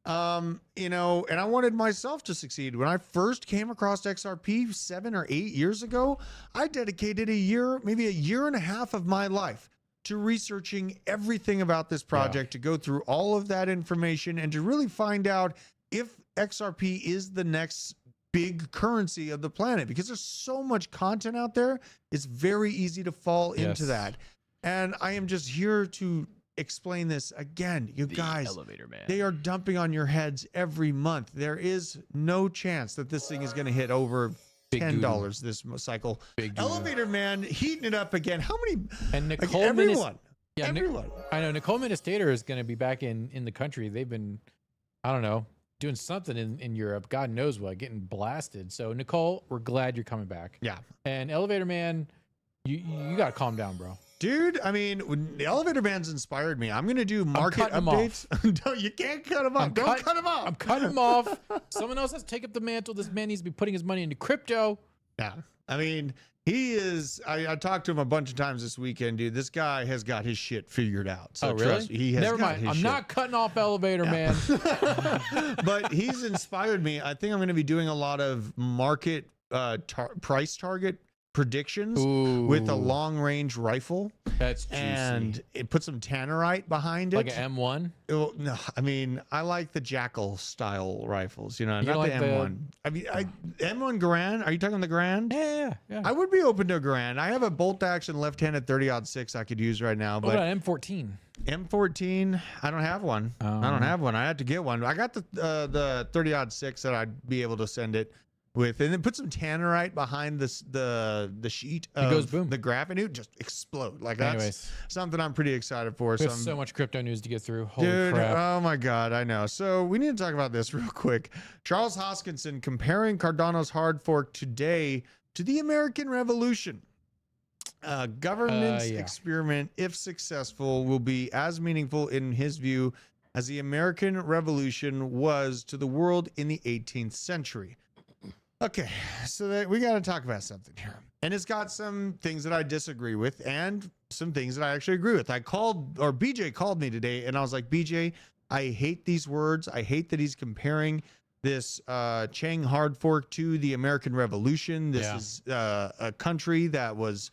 A: You know, and I wanted myself to succeed. When I first came across XRP 7 or 8 years ago, I dedicated a year, maybe a year and a half of my life to researching everything about this project, to go through all of that information and to really find out if XRP is the next big currency of the planet, because there's so much content out there. It's very easy to fall into that. And I am just here to explain this again. You guys,
I: elevator man.
A: They are dumping on your heads every month. There is no chance that this thing is going to hit over $10 this cycle. Elevator man heating it up again. How many?
H: And Nicole,
A: everyone.
H: I know Nicole Ministator is going to be back in the country. They've been, I don't know, doing something in Europe. God knows what, getting blasted. So Nicole, we're glad you're coming back.
A: Yeah.
H: And Elevator man, you got to calm down, bro.
A: Dude, I mean, when the Elevator Man's inspired me. I'm going to do market updates. No, you can't cut him off. Don't cut him off.
H: I'm cutting him off. Someone else has to take up the mantle. This man needs to be putting his money into crypto.
A: Yeah. I mean, he is. I talked to him a bunch of times this weekend, dude. This guy has got his shit figured out. So
H: really?
A: trust me, he has.
H: Never
A: got
H: mind.
A: his
H: I'm
A: shit.
H: not cutting off Elevator Man.
A: But he's inspired me. I think I'm going to be doing a lot of market price target predictions with a long range rifle.
H: That's juicy.
A: And it put some tannerite behind it,
H: like an M1.
A: No, I mean, I like the Jackal style rifles, you know, not
H: like
A: the M1. I mean, M1 Grand. Are you talking the Grand?
H: Yeah.
A: I would be open to a Grand. I have a bolt action left-handed 30-06 I could use right now,
H: What
A: but
H: about M14?
A: M14, I don't have one. I don't have one. I had to get one. I got the 30-06 that I'd be able to send it with, and then put some tannerite behind this the sheet of
H: goes boom.
A: the graph, and it would just explode. Like, that's
H: Anyways,
A: something I'm pretty excited for.
H: we have so much crypto news to get through. Holy
A: Dude,
H: crap.
A: oh my God, I know. So we need to talk about this real quick. Charles Hoskinson comparing Cardano's hard fork today to the American Revolution. Government's experiment, if successful, will be as meaningful in his view as the American Revolution was to the world in the 18th century. Okay, so we got to talk about something here. And it's got some things that I disagree with and some things that I actually agree with. BJ called me today and I was like, BJ, I hate these words. I hate that he's comparing this Chang hard fork to the American Revolution. This is a country that was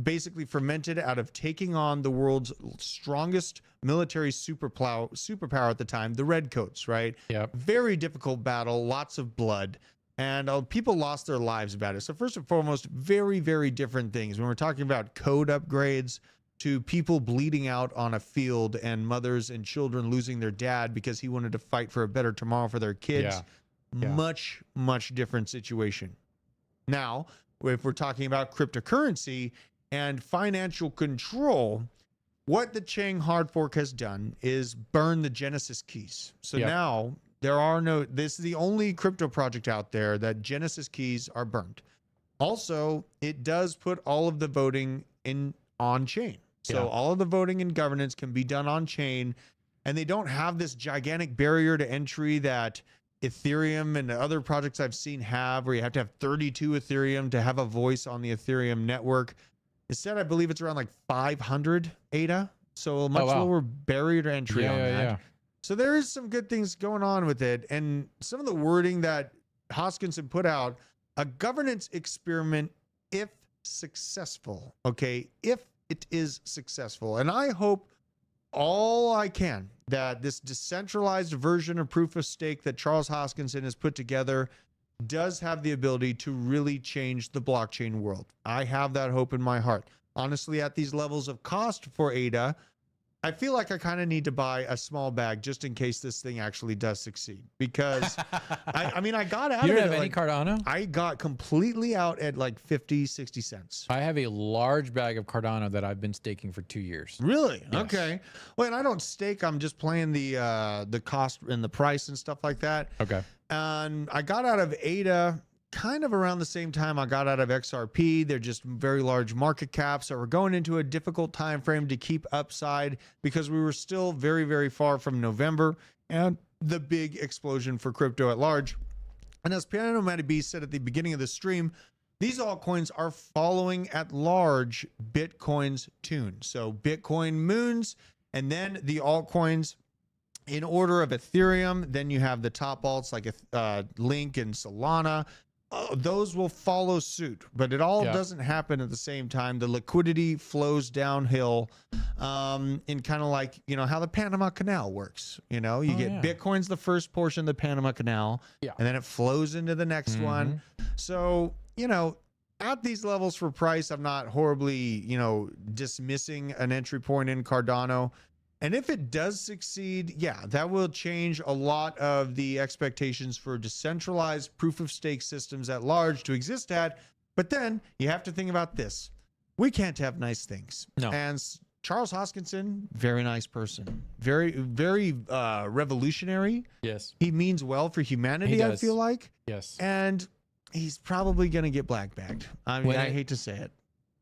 A: basically fermented out of taking on the world's strongest military superpower at the time, the Redcoats, right?
H: Yep.
A: Very difficult battle, lots of blood, and people lost their lives about it. So first and foremost, very, very different things. When we're talking about code upgrades to people bleeding out on a field and mothers and children losing their dad because he wanted to fight for a better tomorrow for their kids.
H: Yeah.
A: Much, much different situation. Now, if we're talking about cryptocurrency and financial control, what the Chang hard fork has done is burn the Genesis keys. So now there are this is the only crypto project out there that Genesis keys are burned. Also, it does put all of the voting on chain. So all of the voting and governance can be done on chain, and they don't have this gigantic barrier to entry that Ethereum and other projects I've seen have, where you have to have 32 Ethereum to have a voice on the Ethereum network. Instead, I believe it's around like 500 ADA. So a much lower barrier to entry on that. So there is some good things going on with it. And some of the wording that Hoskinson put out, a governance experiment if successful. Okay, if it is successful. And I hope all I can that this decentralized version of proof of stake that Charles Hoskinson has put together does have the ability to really change the blockchain world. I have that hope in my heart. Honestly, at these levels of cost for ADA, I feel like I kind of need to buy a small bag just in case this thing actually does succeed. Because I mean, I got out
H: You
A: of
H: don't
A: it.
H: have any Cardano?
A: I got completely out at like 50, 60 cents.
H: I have a large bag of Cardano that I've been staking for 2 years.
A: Really?
H: Yes.
A: Okay. Well, and I don't stake. I'm just playing the cost and the price and stuff like that.
H: Okay.
A: And I got out of ADA kind of around the same time I got out of XRP. They're just very large market caps. So we're going into a difficult time frame to keep upside because we were still very, very far from November and the big explosion for crypto at large. And as PIANOMATTYB said at the beginning of the stream, these altcoins are following at large Bitcoin's tune. So Bitcoin moons, and then the altcoins in order of Ethereum. Then you have the top alts like Link and Solana. Those will follow suit, but it all doesn't happen at the same time. The liquidity flows downhill in kind of like, you know, how the Panama Canal works. You know, you get Bitcoin's the first portion of the Panama Canal, and then it flows into the next one. So, you know, at these levels for price, I'm not horribly, you know, dismissing an entry point in Cardano. And if it does succeed, yeah, that will change a lot of the expectations for decentralized proof of stake systems at large to exist at. But then you have to think about this. We can't have nice things.
H: No.
A: And Charles Hoskinson, very nice person. Very, very revolutionary.
H: Yes.
A: He means well for humanity, I feel like.
H: Yes.
A: And he's probably going to get black bagged. I mean, I hate to say it.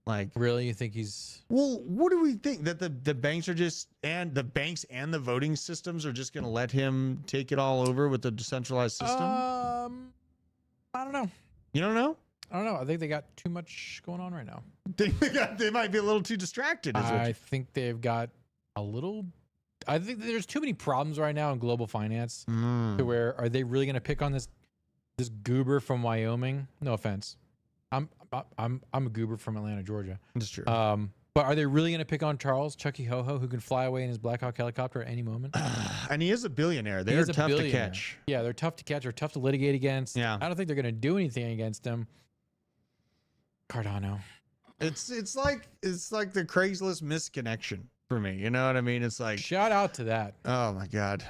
A: Like,
H: really, you think he's?
A: Well, what do we think that the banks are just, and the banks and the voting systems are just going to let him take it all over with the decentralized system?
H: I don't know.
A: You don't know?
H: I don't know. I think they got too much going on right now.
A: They might be a little too distracted.
H: I think they've got a little. I think there's too many problems right now in global finance to where are they really going to pick on this goober from Wyoming? No offense. I'm a goober from Atlanta, Georgia.
A: That's true.
H: But are they really going to pick on Charles Chucky Ho-Ho, who can fly away in his Black Hawk helicopter at any moment?
A: And he is a billionaire. They're tough to catch.
H: Yeah, they're tough to catch. They're tough to litigate against.
A: Yeah.
H: I don't think they're going to do anything against him. Cardano.
A: It's like the Craigslist misconnection for me. You know what I mean? It's like,
H: shout out to that.
A: Oh my God.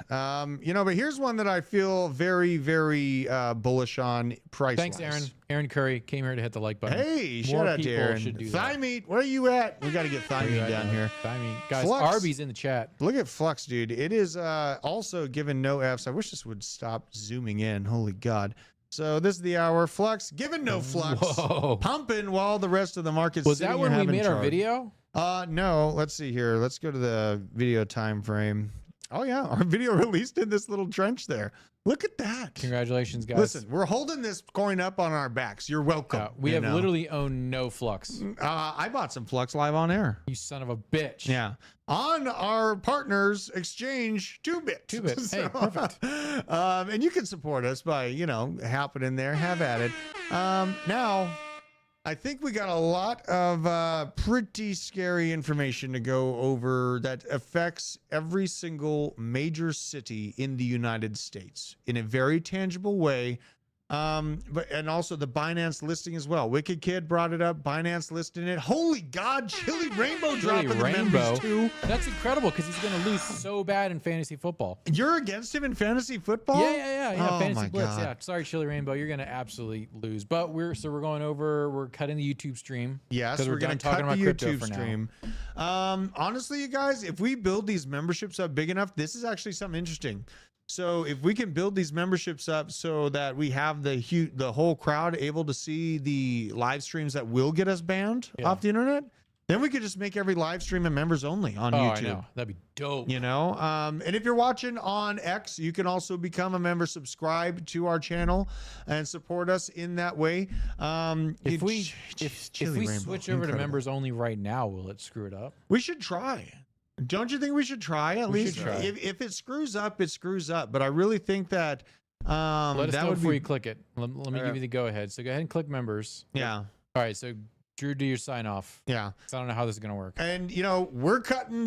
A: You know, but here's one that I feel very, very bullish on price.
H: Thanks, Aaron. Aaron Curry came here to hit the like button.
A: Hey, shout out to Aaron. Thigh meat, where are you at? We got to get thigh meat down here.
H: Thigh meat. Guys,
A: Flux.
H: Arby's in the chat.
A: Look at Flux, dude. It is also given no Fs. I wish this would stop zooming in. Holy God. So this is the hour. Flux, given no flux.
H: Whoa.
A: Pumping while the rest of the market's
H: Was that when we made our video?
A: No. Let's see here. Let's go to the video time frame. Oh yeah, our video released in this little trench there. Look at that.
H: Congratulations, guys.
A: Listen, we're holding this coin up on our backs. You're welcome.
H: We have literally owned no Flux.
A: I bought some Flux live on air.
H: You son of a bitch.
A: Yeah. On our partners exchange 2-bit.
H: 2-bit.
A: So,
H: hey, perfect.
A: And you can support us by, you know, hopping in there. Have at it. Now, I think we got a lot of pretty scary information to go over that affects every single major city in the United States in a very tangible way. And also the Binance listing as well. Wicked Kid brought it up. Binance listing it. Holy God, Chili Rainbow dropping the members too.
H: That's incredible because he's going to lose so bad in fantasy football.
A: You're against him in fantasy football?
H: Yeah.
A: Oh,
H: fantasy
A: my
H: blitz.
A: God.
H: Yeah. Sorry, Chili Rainbow. You're going to absolutely lose. But we're going over. We're cutting the YouTube stream.
A: Yes,
H: because
A: we're
H: done
A: going to
H: talking
A: cut the
H: about crypto
A: YouTube
H: for
A: stream. Honestly, you guys, if we build these memberships up big enough, this is actually something interesting. So if we can build these memberships up so that we have the whole crowd able to see the live streams that will get us banned off the internet, then we could just make every live stream a members only on YouTube.
H: I know. That'd be dope.
A: You know, and if you're watching on X, you can also become a member, subscribe to our channel, and support us in that way.
H: If we switch over to members only right now, will it screw it up?
A: We should try. Don't you think we should try at least?
H: Try.
A: If it screws up, it screws up. But I really think that
H: let us
A: that
H: know
A: would
H: before
A: be...
H: you click it. Let me give you the go ahead. So go ahead and click members.
A: Yeah.
H: All right. So Drew, do your sign off.
A: Yeah.
H: So I don't know how this is gonna work.
A: And you know, we're cutting